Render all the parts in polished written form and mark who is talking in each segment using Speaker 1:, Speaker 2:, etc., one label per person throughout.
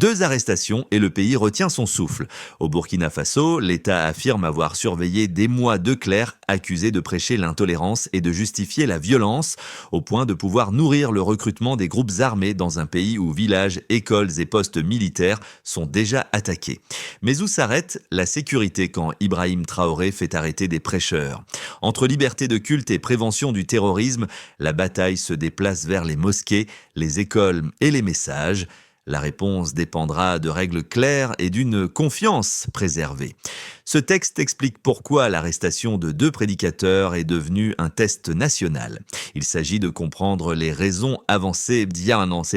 Speaker 1: 2 arrestations et le pays retient son souffle. Au Burkina Faso, l'État affirme avoir surveillé des mois de clercs accusés de prêcher l'intolérance et de justifier la violence, au point de pouvoir nourrir le recrutement des groupes armés dans un pays où villages, écoles et postes militaires sont déjà attaqués. Mais où s'arrête la sécurité quand Ibrahim Traoré fait arrêter des prêcheurs ? Entre liberté de culte et prévention du terrorisme, la bataille se déplace vers les mosquées, les écoles et les messages. La réponse dépendra de règles claires et d'une confiance préservée. Ce texte explique pourquoi l'arrestation de 2 prédicateurs est devenue un test national. Il s'agit de comprendre les raisons avancées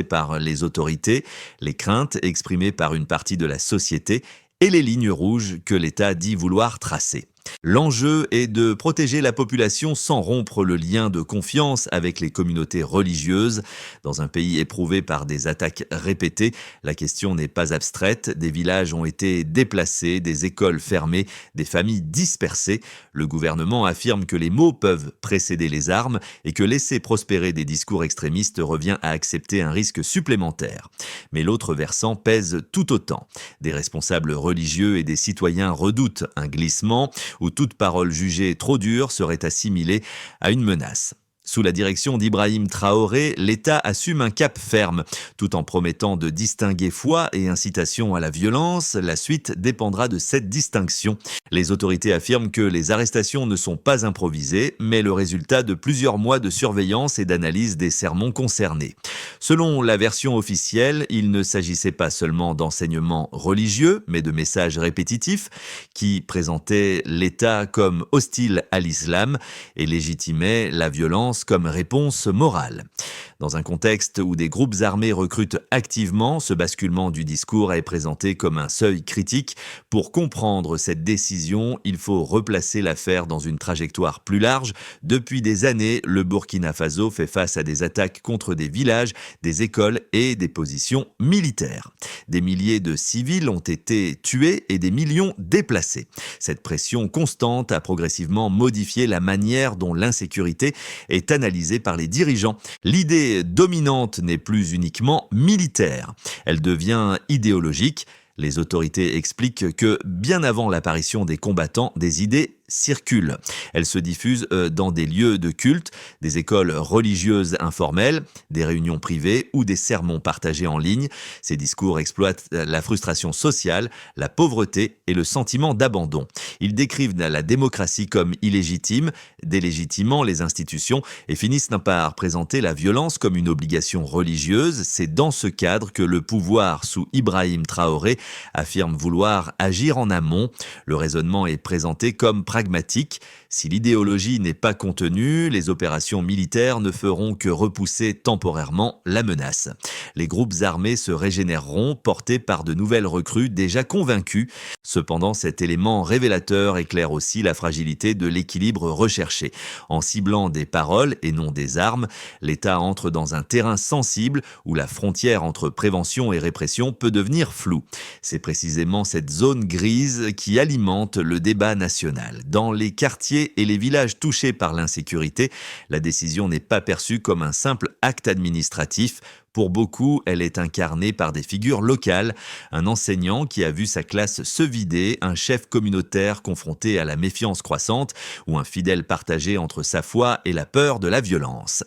Speaker 1: par les autorités, les craintes exprimées par une partie de la société et les lignes rouges que l'État dit vouloir tracer. L'enjeu est de protéger la population sans rompre le lien de confiance avec les communautés religieuses. Dans un pays éprouvé par des attaques répétées, la question n'est pas abstraite. Des villages ont été déplacés, des écoles fermées, des familles dispersées. Le gouvernement affirme que les mots peuvent précéder les armes et que laisser prospérer des discours extrémistes revient à accepter un risque supplémentaire. Mais l'autre versant pèse tout autant. Des responsables religieux et des citoyens redoutent un glissement où toute parole jugée trop dure serait assimilée à une menace. Sous la direction d'Ibrahim Traoré, l'État assume un cap ferme. Tout en promettant de distinguer foi et incitation à la violence, la suite dépendra de cette distinction. Les autorités affirment que les arrestations ne sont pas improvisées, mais le résultat de plusieurs mois de surveillance et d'analyse des sermons concernés. Selon la version officielle, il ne s'agissait pas seulement d'enseignements religieux, mais de messages répétitifs qui présentaient l'État comme hostile à l'islam et légitimaient la violence comme réponse morale. Dans un contexte où des groupes armés recrutent activement, ce basculement du discours est présenté comme un seuil critique. Pour comprendre cette décision, il faut replacer l'affaire dans une trajectoire plus large. Depuis des années, le Burkina Faso fait face à des attaques contre des villages, des écoles et des positions militaires. Des milliers de civils ont été tués et des millions déplacés. Cette pression constante a progressivement modifié la manière dont l'insécurité est analysée par les dirigeants. L'idée dominante n'est plus uniquement militaire, elle devient idéologique. Les autorités expliquent que, bien avant l'apparition des combattants, des idées circulent. Elles se diffusent dans des lieux de culte, des écoles religieuses informelles, des réunions privées ou des sermons partagés en ligne. Ces discours exploitent la frustration sociale, la pauvreté et le sentiment d'abandon. Ils décrivent la démocratie comme illégitime, délégitimant les institutions et finissent par présenter la violence comme une obligation religieuse. C'est dans ce cadre que le pouvoir sous Ibrahim Traoré affirme vouloir agir en amont. Le raisonnement est présenté comme pragmatique. Si l'idéologie n'est pas contenue, les opérations militaires ne feront que repousser temporairement la menace. Les groupes armés se régénéreront, portés par de nouvelles recrues déjà convaincues. Cependant, cet élément révélateur éclaire aussi la fragilité de l'équilibre recherché. En ciblant des paroles et non des armes, l'État entre dans un terrain sensible où la frontière entre prévention et répression peut devenir floue. C'est précisément cette zone grise qui alimente le débat national. Dans les quartiers et les villages touchés par l'insécurité, la décision n'est pas perçue comme un simple acte administratif. Pour beaucoup, elle est incarnée par des figures locales, un enseignant qui a vu sa classe se vider, un chef communautaire confronté à la méfiance croissante ou un fidèle partagé entre sa foi et la peur de la violence.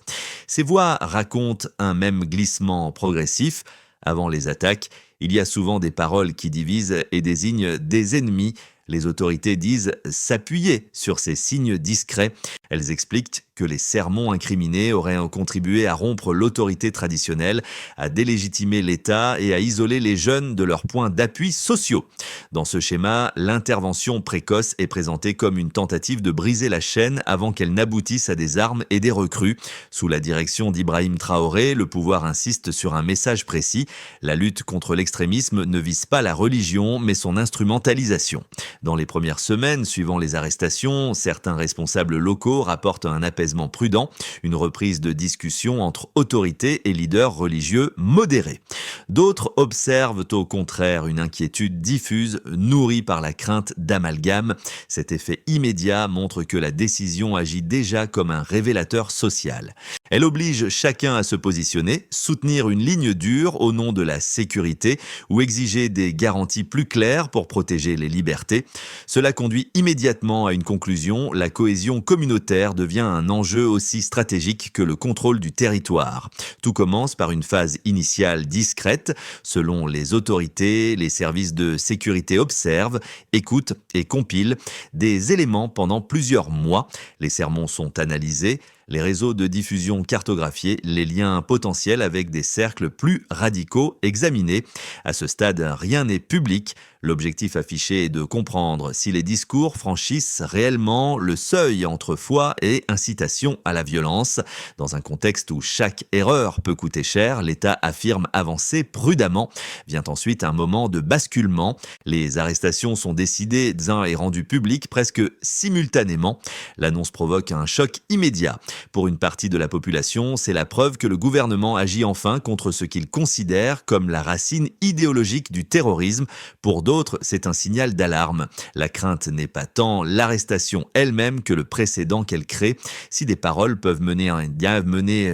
Speaker 1: Ces voix racontent un même glissement progressif. Avant les attaques, il y a souvent des paroles qui divisent et désignent des ennemis. Les autorités disent s'appuyer sur ces signes discrets. Elles expliquent que les sermons incriminés auraient contribué à rompre l'autorité traditionnelle, à délégitimer l'État et à isoler les jeunes de leurs points d'appui sociaux. Dans ce schéma, l'intervention précoce est présentée comme une tentative de briser la chaîne avant qu'elle n'aboutisse à des armes et des recrues. Sous la direction d'Ibrahim Traoré, le pouvoir insiste sur un message précis. La lutte contre l'extrémisme ne vise pas la religion, mais son instrumentalisation. Dans les premières semaines suivant les arrestations, certains responsables locaux rapportent un apaisement prudent, une reprise de discussion entre autorités et leaders religieux modérés. D'autres observent au contraire une inquiétude diffuse, nourrie par la crainte d'amalgame. Cet effet immédiat montre que la décision agit déjà comme un révélateur social. Elle oblige chacun à se positionner, soutenir une ligne dure au nom de la sécurité ou exiger des garanties plus claires pour protéger les libertés. Cela conduit immédiatement à une conclusion: la cohésion communautaire devient un enjeu aussi stratégique que le contrôle du territoire. Tout commence par une phase initiale discrète. Selon les autorités, les services de sécurité observent, écoutent et compilent des éléments pendant plusieurs mois. Les sermons sont analysés, les réseaux de diffusion cartographiés, les liens potentiels avec des cercles plus radicaux examinés. À ce stade, rien n'est public. L'objectif affiché est de comprendre si les discours franchissent réellement le seuil entre foi et incitation à la violence. Dans un contexte où chaque erreur peut coûter cher, l'État affirme avancer prudemment. Vient ensuite un moment de basculement. Les arrestations sont décidées et rendues publiques presque simultanément. L'annonce provoque un choc immédiat. Pour une partie de la population, c'est la preuve que le gouvernement agit enfin contre ce qu'il considère comme la racine idéologique du terrorisme. Pour d'autres, c'est un signal d'alarme. La crainte n'est pas tant l'arrestation elle-même que le précédent qu'elle crée. Si des paroles peuvent mener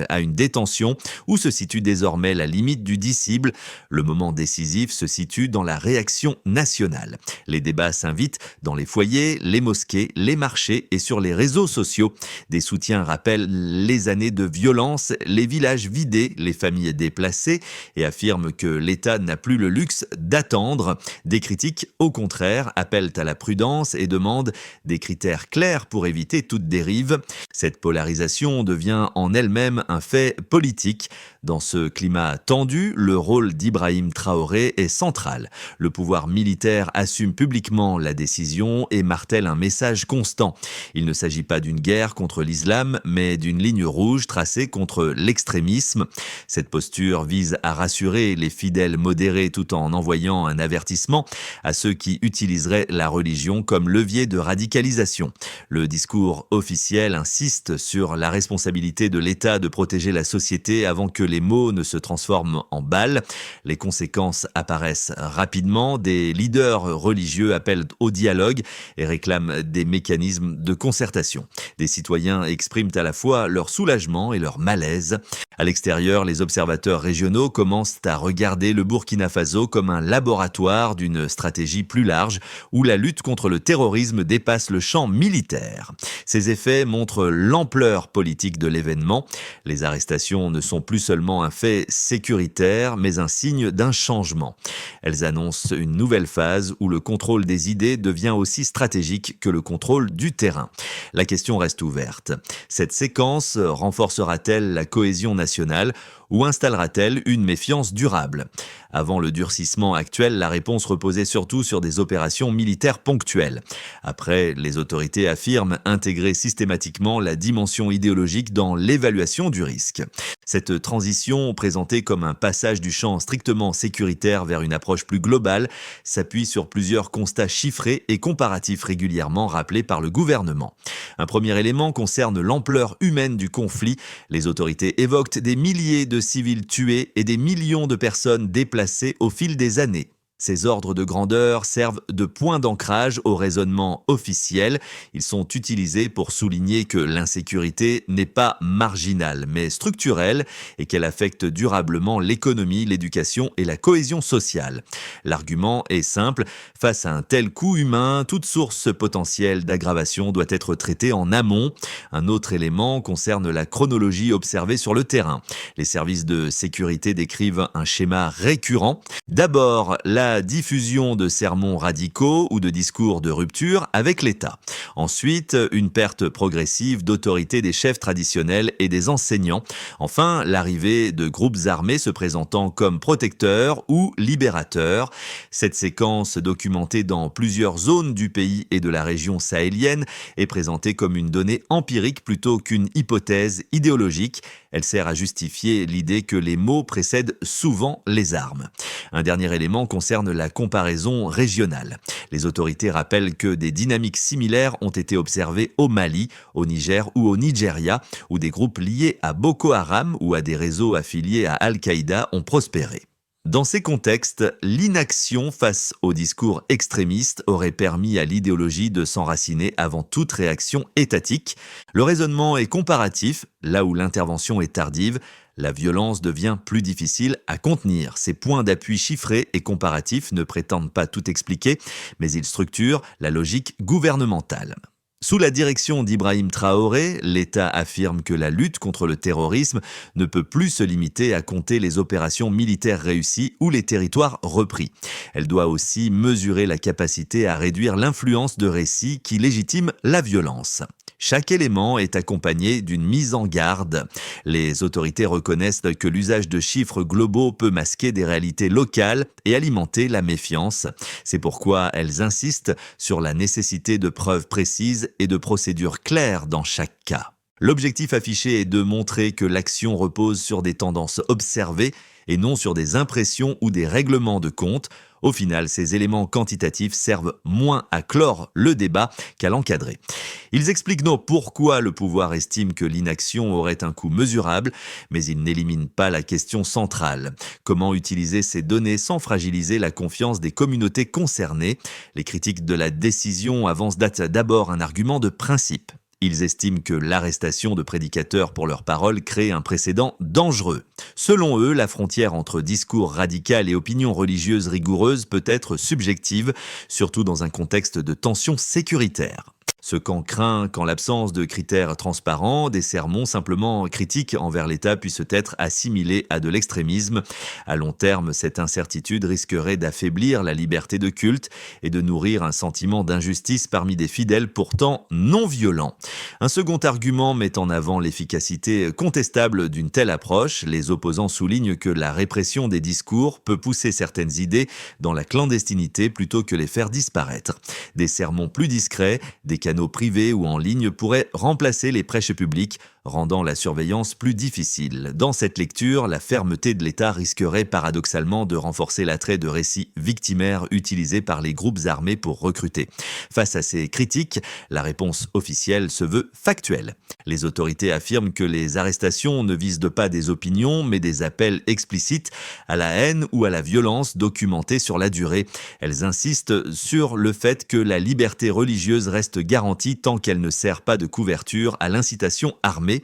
Speaker 1: à une détention, où se situe désormais la limite du disciple? Le moment décisif se situe dans la réaction nationale. Les débats s'invitent dans les foyers, les mosquées, les marchés et sur les réseaux sociaux. Des soutiens rappellent les années de violence, les villages vidés, les familles déplacées, et affirment que l'État n'a plus le luxe d'attendre. Des critiques, au contraire, appellent à la prudence et demandent des critères clairs pour éviter toute dérive. Cette polarisation devient en elle-même un fait politique. Dans ce climat tendu, le rôle d'Ibrahim Traoré est central. Le pouvoir militaire assume publiquement la décision et martèle un message constant. Il ne s'agit pas d'une guerre contre l'islam, mais d'une ligne rouge tracée contre l'extrémisme. Cette posture vise à rassurer les fidèles modérés tout en envoyant un avertissement à ceux qui utiliseraient la religion comme levier de radicalisation. Le discours officiel insiste sur la responsabilité de l'État de protéger la société avant que les mots ne se transforment en balles. Les conséquences apparaissent rapidement. Des leaders religieux appellent au dialogue et réclament des mécanismes de concertation. Des citoyens expriment à la fois leur soulagement et leur malaise. À l'extérieur, les observateurs régionaux commencent à regarder le Burkina Faso comme un laboratoire d'une stratégie plus large où la lutte contre le terrorisme dépasse le champ militaire. Ces effets montrent l'ampleur politique de l'événement. Les arrestations ne sont plus seulement un fait sécuritaire, mais un signe d'un changement. Elles annoncent une nouvelle phase où le contrôle des idées devient aussi stratégique que le contrôle du terrain. La question reste ouverte. Cette séquence renforcera-t-elle la cohésion nationale ou installera-t-elle une méfiance durable? Avant le durcissement actuel, la réponse reposait surtout sur des opérations militaires ponctuelles. Après, les autorités affirment intégrer systématiquement la dimension idéologique dans l'évaluation du risque. Cette transition, présentée comme un passage du champ strictement sécuritaire vers une approche plus globale, s'appuie sur plusieurs constats chiffrés et comparatifs régulièrement rappelés par le gouvernement. Un premier élément concerne l'ampleur humaine du conflit. Les autorités évoquent des milliers de civils tués et des millions de personnes déplacées au fil des années. Ces ordres de grandeur servent de point d'ancrage au raisonnement officiel. Ils sont utilisés pour souligner que l'insécurité n'est pas marginale, mais structurelle et qu'elle affecte durablement l'économie, l'éducation et la cohésion sociale. L'argument est simple: face à un tel coût humain, toute source potentielle d'aggravation doit être traitée en amont. Un autre élément concerne la chronologie observée sur le terrain. Les services de sécurité décrivent un schéma récurrent. D'abord, la diffusion de sermons radicaux ou de discours de rupture avec l'État. Ensuite, une perte progressive d'autorité des chefs traditionnels et des enseignants. Enfin, l'arrivée de groupes armés se présentant comme protecteurs ou libérateurs. Cette séquence, documentée dans plusieurs zones du pays et de la région sahélienne, est présentée comme une donnée empirique plutôt qu'une hypothèse idéologique. Elle sert à justifier l'idée que les mots précèdent souvent les armes. Un dernier élément concerne la comparaison régionale. Les autorités rappellent que des dynamiques similaires ont été observées au Mali, au Niger ou au Nigeria, où des groupes liés à Boko Haram ou à des réseaux affiliés à Al-Qaïda ont prospéré. Dans ces contextes, l'inaction face aux discours extrémistes aurait permis à l'idéologie de s'enraciner avant toute réaction étatique. Le raisonnement est comparatif, là où l'intervention est tardive. La violence devient plus difficile à contenir. Ces points d'appui chiffrés et comparatifs ne prétendent pas tout expliquer, mais ils structurent la logique gouvernementale. Sous la direction d'Ibrahim Traoré, l'État affirme que la lutte contre le terrorisme ne peut plus se limiter à compter les opérations militaires réussies ou les territoires repris. Elle doit aussi mesurer la capacité à réduire l'influence de récits qui légitiment la violence. Chaque élément est accompagné d'une mise en garde. Les autorités reconnaissent que l'usage de chiffres globaux peut masquer des réalités locales et alimenter la méfiance. C'est pourquoi elles insistent sur la nécessité de preuves précises et de procédures claires dans chaque cas. L'objectif affiché est de montrer que l'action repose sur des tendances observées et non sur des impressions ou des règlements de compte. Au final, ces éléments quantitatifs servent moins à clore le débat qu'à l'encadrer. Ils expliquent non pourquoi le pouvoir estime que l'inaction aurait un coût mesurable, mais ils n'éliminent pas la question centrale. Comment utiliser ces données sans fragiliser la confiance des communautés concernées? Les critiques de la décision avancent d'abord un argument de principe. Ils estiment que l'arrestation de prédicateurs pour leurs paroles crée un précédent dangereux. Selon eux, la frontière entre discours radical et opinion religieuse rigoureuse peut être subjective, surtout dans un contexte de tension sécuritaire. Ce camp craint qu'en l'absence de critères transparents, des sermons simplement critiques envers l'État puissent être assimilés à de l'extrémisme. À long terme, cette incertitude risquerait d'affaiblir la liberté de culte et de nourrir un sentiment d'injustice parmi des fidèles pourtant non violents. Un second argument met en avant l'efficacité contestable d'une telle approche. Les opposants soulignent que la répression des discours peut pousser certaines idées dans la clandestinité plutôt que les faire disparaître. Des sermons plus discrets, des canaux privés ou en ligne pourraient remplacer les prêches publiques, rendant la surveillance plus difficile. Dans cette lecture, la fermeté de l'État risquerait paradoxalement de renforcer l'attrait de récits victimaires utilisés par les groupes armés pour recruter. Face à ces critiques, la réponse officielle se veut factuelle. Les autorités affirment que les arrestations ne visent pas des opinions, mais des appels explicites à la haine ou à la violence documentés sur la durée. Elles insistent sur le fait que la liberté religieuse reste garantie tant qu'elle ne sert pas de couverture à l'incitation armée.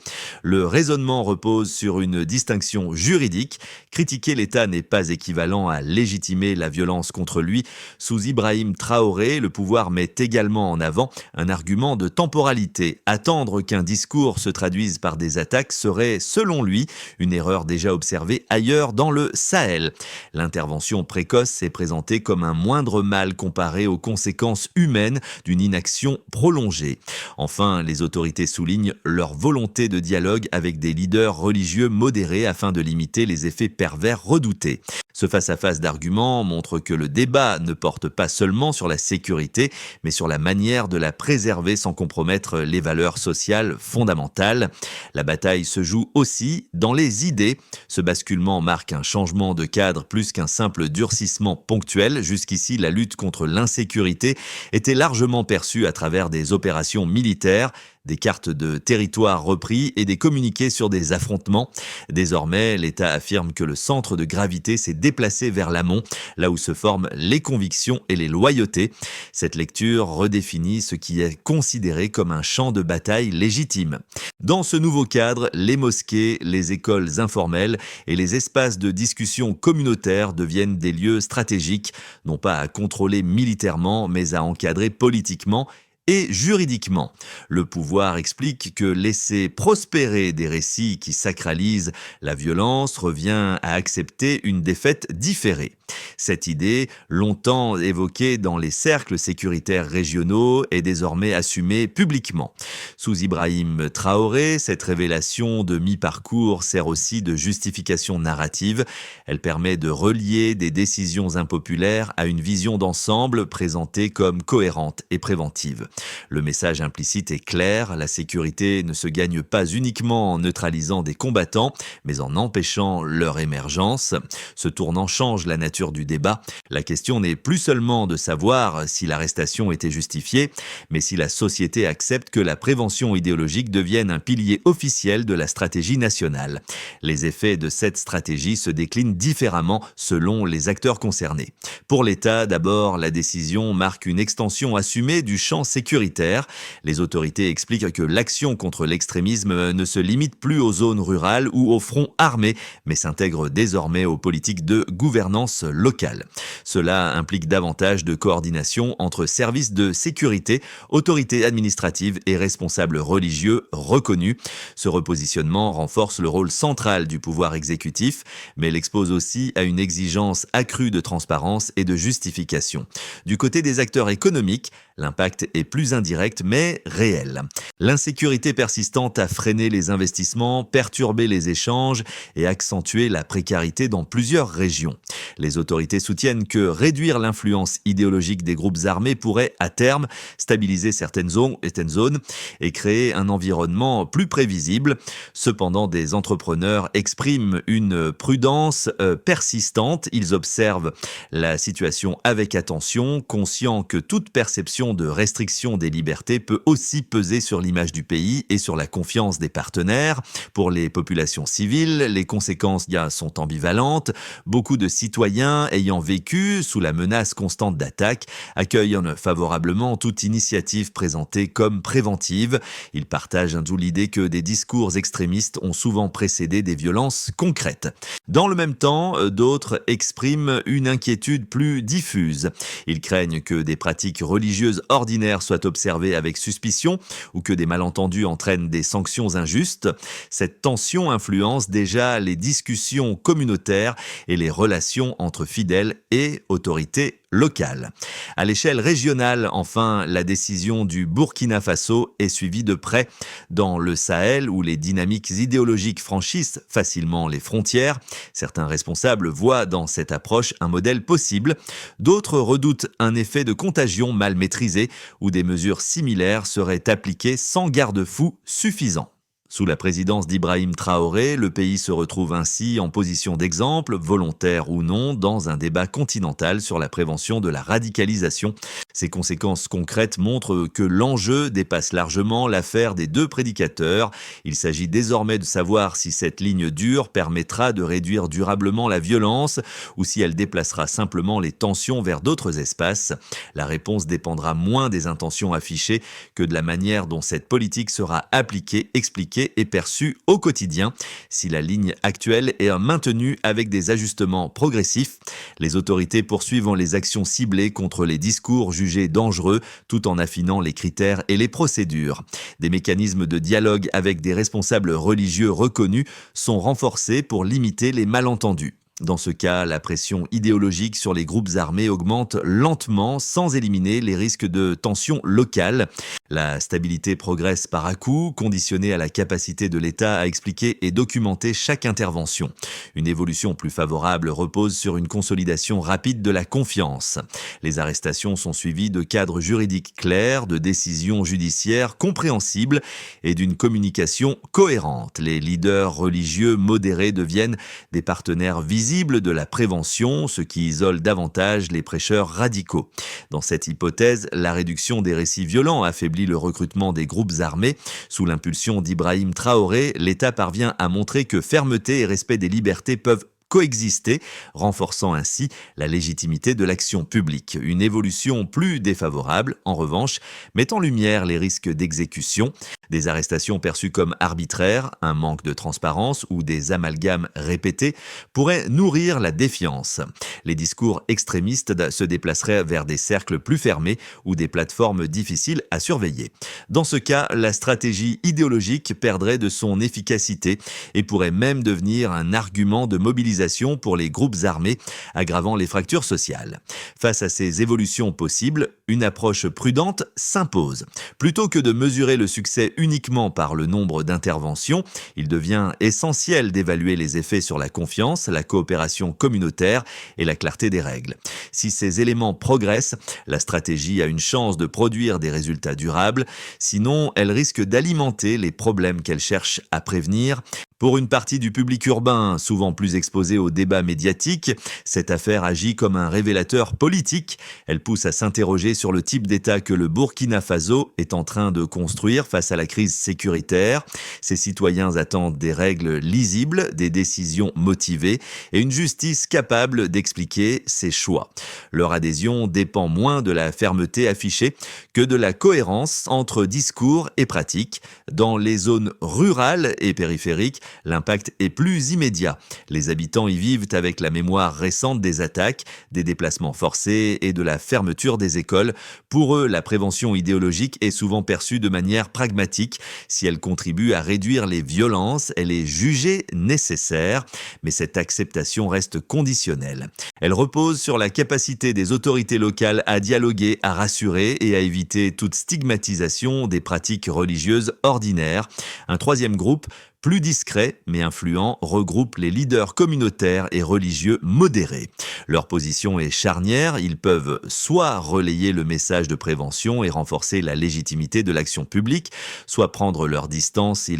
Speaker 1: Le raisonnement repose sur une distinction juridique. Critiquer l'État n'est pas équivalent à légitimer la violence contre lui. Sous Ibrahim Traoré, le pouvoir met également en avant un argument de temporalité. Attendre qu'un discours se traduise par des attaques serait, selon lui, une erreur déjà observée ailleurs dans le Sahel. L'intervention précoce est présentée comme un moindre mal comparé aux conséquences humaines d'une inaction prolongée. Enfin, les autorités soulignent leur volonté de dialogue avec des leaders religieux modérés afin de limiter les effets pervers redoutés. Ce face-à-face d'arguments montre que le débat ne porte pas seulement sur la sécurité, mais sur la manière de la préserver sans compromettre les valeurs sociales fondamentales. La bataille se joue aussi dans les idées. Ce basculement marque un changement de cadre plus qu'un simple durcissement ponctuel. Jusqu'ici, la lutte contre l'insécurité était largement perçue à travers des opérations militaires, des cartes de territoire repris et des communiqués sur des affrontements. Désormais, l'État affirme que le centre de gravité s'est déplacé vers l'amont, là où se forment les convictions et les loyautés. Cette lecture redéfinit ce qui est considéré comme un champ de bataille légitime. Dans ce nouveau cadre, les mosquées, les écoles informelles et les espaces de discussion communautaires deviennent des lieux stratégiques, non pas à contrôler militairement, mais à encadrer politiquement et juridiquement. Le pouvoir explique que laisser prospérer des récits qui sacralisent la violence revient à accepter une défaite différée. Cette idée, longtemps évoquée dans les cercles sécuritaires régionaux, est désormais assumée publiquement. Sous Ibrahim Traoré, cette révélation de mi-parcours sert aussi de justification narrative. Elle permet de relier des décisions impopulaires à une vision d'ensemble présentée comme cohérente et préventive. Le message implicite est clair, la sécurité ne se gagne pas uniquement en neutralisant des combattants, mais en empêchant leur émergence. Ce tournant change la nature l'ouverture du débat. La question n'est plus seulement de savoir si l'arrestation était justifiée, mais si la société accepte que la prévention idéologique devienne un pilier officiel de la stratégie nationale. Les effets de cette stratégie se déclinent différemment selon les acteurs concernés. Pour l'État, d'abord, la décision marque une extension assumée du champ sécuritaire. Les autorités expliquent que l'action contre l'extrémisme ne se limite plus aux zones rurales ou aux fronts armés, mais s'intègre désormais aux politiques de gouvernance locale. Cela implique davantage de coordination entre services de sécurité, autorités administratives et responsables religieux reconnus. Ce repositionnement renforce le rôle central du pouvoir exécutif, mais l'expose aussi à une exigence accrue de transparence et de justification. Du côté des acteurs économiques, l'impact est plus indirect mais réel. L'insécurité persistante a freiné les investissements, perturbé les échanges et accentué la précarité dans plusieurs régions. Les autorités soutiennent que réduire l'influence idéologique des groupes armés pourrait, à terme, stabiliser certaines zones et créer un environnement plus prévisible. Cependant, des entrepreneurs expriment une prudence persistante. Ils observent la situation avec attention, conscients que toute perception de restriction des libertés peut aussi peser sur l'image du pays et sur la confiance des partenaires. Pour les populations civiles, les conséquences sont ambivalentes. Beaucoup de citoyens ayant vécu sous la menace constante d'attaques accueillent favorablement toute initiative présentée comme préventive. Ils partagent d'où l'idée que des discours extrémistes ont souvent précédé des violences concrètes. Dans le même temps, d'autres expriment une inquiétude plus diffuse. Ils craignent que des pratiques religieuses ordinaires soient observées avec suspicion ou que des malentendus entraînent des sanctions injustes. Cette tension influence déjà les discussions communautaires et les relations entre fidèles et autorités locales. À l'échelle régionale, enfin, la décision du Burkina Faso est suivie de près. Dans le Sahel, où les dynamiques idéologiques franchissent facilement les frontières, certains responsables voient dans cette approche un modèle possible. D'autres redoutent un effet de contagion mal maîtrisé, où des mesures similaires seraient appliquées sans garde-fou suffisant. Sous la présidence d'Ibrahim Traoré, le pays se retrouve ainsi en position d'exemple, volontaire ou non, dans un débat continental sur la prévention de la radicalisation. Ces conséquences concrètes montrent que l'enjeu dépasse largement l'affaire des deux prédicateurs. Il s'agit désormais de savoir si cette ligne dure permettra de réduire durablement la violence ou si elle déplacera simplement les tensions vers d'autres espaces. La réponse dépendra moins des intentions affichées que de la manière dont cette politique sera appliquée, expliquée et perçue au quotidien. Si la ligne actuelle est maintenue avec des ajustements progressifs, les autorités poursuivent les actions ciblées contre les discours jugés dangereux tout en affinant les critères et les procédures. Des mécanismes de dialogue avec des responsables religieux reconnus sont renforcés pour limiter les malentendus. Dans ce cas, la pression idéologique sur les groupes armés augmente lentement sans éliminer les risques de tensions locales. La stabilité progresse par à-coups, conditionnée à la capacité de l'État à expliquer et documenter chaque intervention. Une évolution plus favorable repose sur une consolidation rapide de la confiance. Les arrestations sont suivies de cadres juridiques clairs, de décisions judiciaires compréhensibles et d'une communication cohérente. Les leaders religieux modérés deviennent des partenaires visibles de la prévention, ce qui isole davantage les prêcheurs radicaux. Dans cette hypothèse, la réduction des récits violents affaiblit le recrutement des groupes armés. Sous l'impulsion d'Ibrahim Traoré, l'État parvient à montrer que fermeté et respect des libertés peuvent coexister, renforçant ainsi la légitimité de l'action publique. Une évolution plus défavorable, en revanche, met en lumière les risques d'exécution, des arrestations perçues comme arbitraires, un manque de transparence ou des amalgames répétés pourraient nourrir la défiance. Les discours extrémistes se déplaceraient vers des cercles plus fermés ou des plateformes difficiles à surveiller. Dans ce cas, la stratégie idéologique perdrait de son efficacité et pourrait même devenir un argument de mobilisation pour les groupes armés, aggravant les fractures sociales. Face à ces évolutions possibles, une approche prudente s'impose. Plutôt que de mesurer le succès uniquement par le nombre d'interventions, il devient essentiel d'évaluer les effets sur la confiance, la coopération communautaire et la clarté des règles. Si ces éléments progressent, la stratégie a une chance de produire des résultats durables, sinon elle risque d'alimenter les problèmes qu'elle cherche à prévenir. Pour une partie du public urbain, souvent plus exposé aux débats médiatiques, cette affaire agit comme un révélateur politique. Elle pousse à s'interroger sur le type d'État que le Burkina Faso est en train de construire face à la crise sécuritaire. Ses citoyens attendent des règles lisibles, des décisions motivées et une justice capable d'expliquer ses choix. Leur adhésion dépend moins de la fermeté affichée que de la cohérence entre discours et pratique. Dans les zones rurales et périphériques, l'impact est plus immédiat. Les habitants y vivent avec la mémoire récente des attaques, des déplacements forcés et de la fermeture des écoles. Pour eux, la prévention idéologique est souvent perçue de manière pragmatique. Si elle contribue à réduire les violences, elle est jugée nécessaire, mais cette acceptation reste conditionnelle. Elle repose sur la capacité des autorités locales à dialoguer, à rassurer et à éviter toute stigmatisation des pratiques religieuses ordinaires. Un troisième groupe, plus discret mais influent, regroupe les leaders communautaires et religieux modérés. Leur position est charnière, ils peuvent soit relayer le message de prévention et renforcer la légitimité de l'action publique, soit prendre leur distance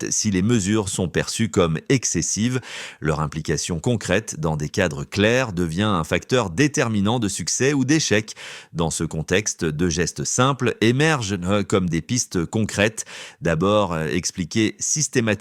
Speaker 1: si les mesures sont perçues comme excessives. Leur implication concrète dans des cadres clairs devient un facteur déterminant de succès ou d'échec. Dans ce contexte, deux gestes simples émergent comme des pistes concrètes. D'abord, expliquer systématiquement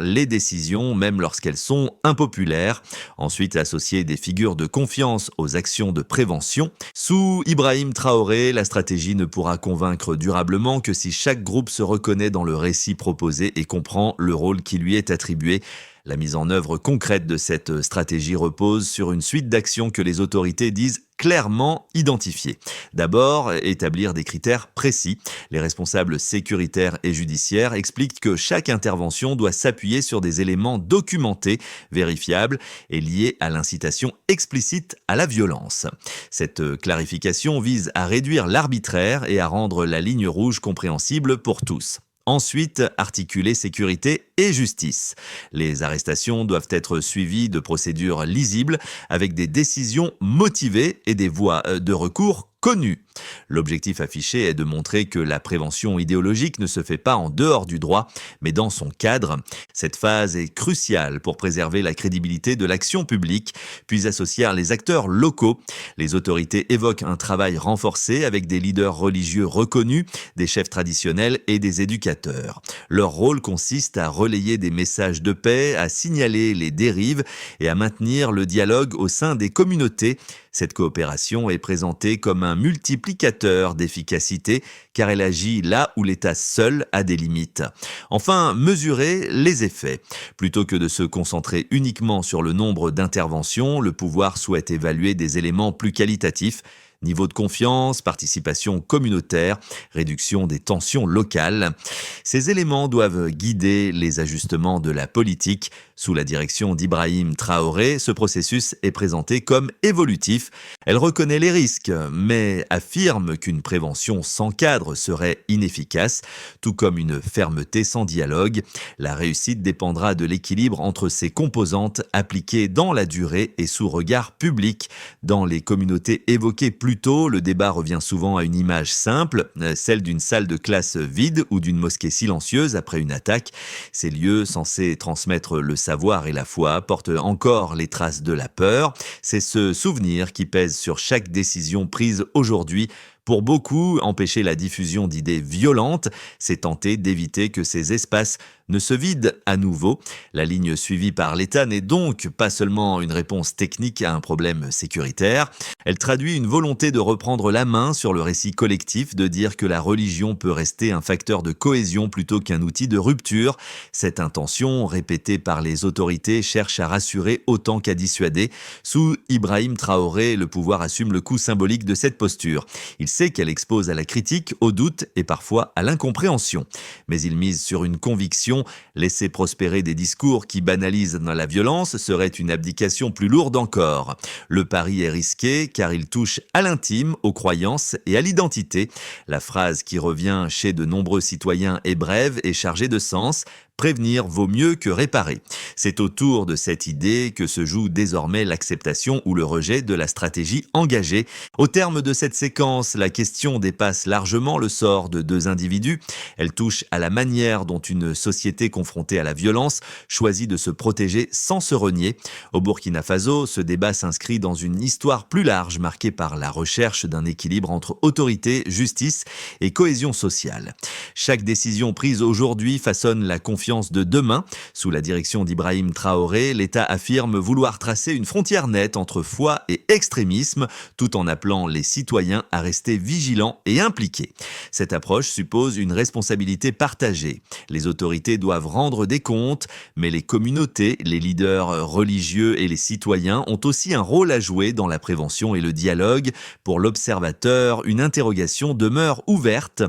Speaker 1: les décisions, même lorsqu'elles sont impopulaires. Ensuite, associer des figures de confiance aux actions de prévention. Sous Ibrahim Traoré, la stratégie ne pourra convaincre durablement que si chaque groupe se reconnaît dans le récit proposé et comprend le rôle qui lui est attribué. La mise en œuvre concrète de cette stratégie repose sur une suite d'actions que les autorités disent clairement identifiées. D'abord, établir des critères précis. Les responsables sécuritaires et judiciaires expliquent que chaque intervention doit s'appuyer sur des éléments documentés, vérifiables et liés à l'incitation explicite à la violence. Cette clarification vise à réduire l'arbitraire et à rendre la ligne rouge compréhensible pour tous. Ensuite, articuler sécurité et justice. Les arrestations doivent être suivies de procédures lisibles avec des décisions motivées et des voies de recours connues. L'objectif affiché est de montrer que la prévention idéologique ne se fait pas en dehors du droit, mais dans son cadre. Cette phase est cruciale pour préserver la crédibilité de l'action publique, puis associer les acteurs locaux. Les autorités évoquent un travail renforcé avec des leaders religieux reconnus, des chefs traditionnels et des éducateurs. Leur rôle consiste à relayer des messages de paix, à signaler les dérives et à maintenir le dialogue au sein des communautés. Cette coopération est présentée comme un multiplicateur d'efficacité car elle agit là où l'État seul a des limites. Enfin, mesurer les effets. Plutôt que de se concentrer uniquement sur le nombre d'interventions, le pouvoir souhaite évaluer des éléments plus qualitatifs. Niveau de confiance, participation communautaire, réduction des tensions locales. Ces éléments doivent guider les ajustements de la politique. Sous la direction d'Ibrahim Traoré, ce processus est présenté comme évolutif. Elle reconnaît les risques, mais affirme qu'une prévention sans cadre serait inefficace, tout comme une fermeté sans dialogue. La réussite dépendra de l'équilibre entre ces composantes appliquées dans la durée et sous regard public. Dans les communautés évoquées plus tôt, le débat revient souvent à une image simple, celle d'une salle de classe vide ou d'une mosquée silencieuse après une attaque. Ces lieux censés transmettre le savoir et la foi portent encore les traces de la peur. C'est ce souvenir qui pèse sur chaque décision prise aujourd'hui. Pour beaucoup, empêcher la diffusion d'idées violentes, c'est tenter d'éviter que ces espaces ne se vident à nouveau. La ligne suivie par l'État n'est donc pas seulement une réponse technique à un problème sécuritaire, elle traduit une volonté de reprendre la main sur le récit collectif, de dire que la religion peut rester un facteur de cohésion plutôt qu'un outil de rupture. Cette intention, répétée par les autorités, cherche à rassurer autant qu'à dissuader. Sous Ibrahim Traoré, le pouvoir assume le coût symbolique de cette posture. Il sait qu'elle expose à la critique, au doute et parfois à l'incompréhension. Mais il mise sur une conviction, laisser prospérer des discours qui banalisent la violence serait une abdication plus lourde encore. Le pari est risqué car il touche à l'intime, aux croyances et à l'identité. La phrase qui revient chez de nombreux citoyens est brève et chargée de sens. Prévenir vaut mieux que réparer. C'est autour de cette idée que se joue désormais l'acceptation ou le rejet de la stratégie engagée. Au terme de cette séquence, la question dépasse largement le sort de deux individus. Elle touche à la manière dont une société confrontée à la violence choisit de se protéger sans se renier. Au Burkina Faso, ce débat s'inscrit dans une histoire plus large marquée par la recherche d'un équilibre entre autorité, justice et cohésion sociale. Chaque décision prise aujourd'hui façonne la confiance de demain. Sous la direction d'Ibrahim Traoré, l'État affirme vouloir tracer une frontière nette entre foi et extrémisme, tout en appelant les citoyens à rester vigilants et impliqués. Cette approche suppose une responsabilité partagée. Les autorités doivent rendre des comptes, mais les communautés, les leaders religieux et les citoyens ont aussi un rôle à jouer dans la prévention et le dialogue. Pour l'observateur, une interrogation demeure ouverte.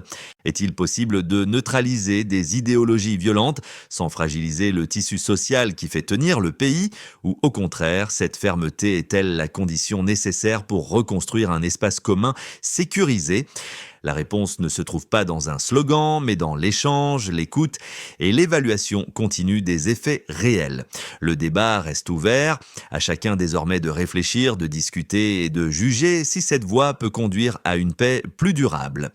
Speaker 1: Est-il possible de neutraliser des idéologies violentes sans fragiliser le tissu social qui fait tenir le pays? Ou au contraire, cette fermeté est-elle la condition nécessaire pour reconstruire un espace commun sécurisé? La réponse ne se trouve pas dans un slogan, mais dans l'échange, l'écoute et l'évaluation continue des effets réels. Le débat reste ouvert, à chacun désormais de réfléchir, de discuter et de juger si cette voie peut conduire à une paix plus durable.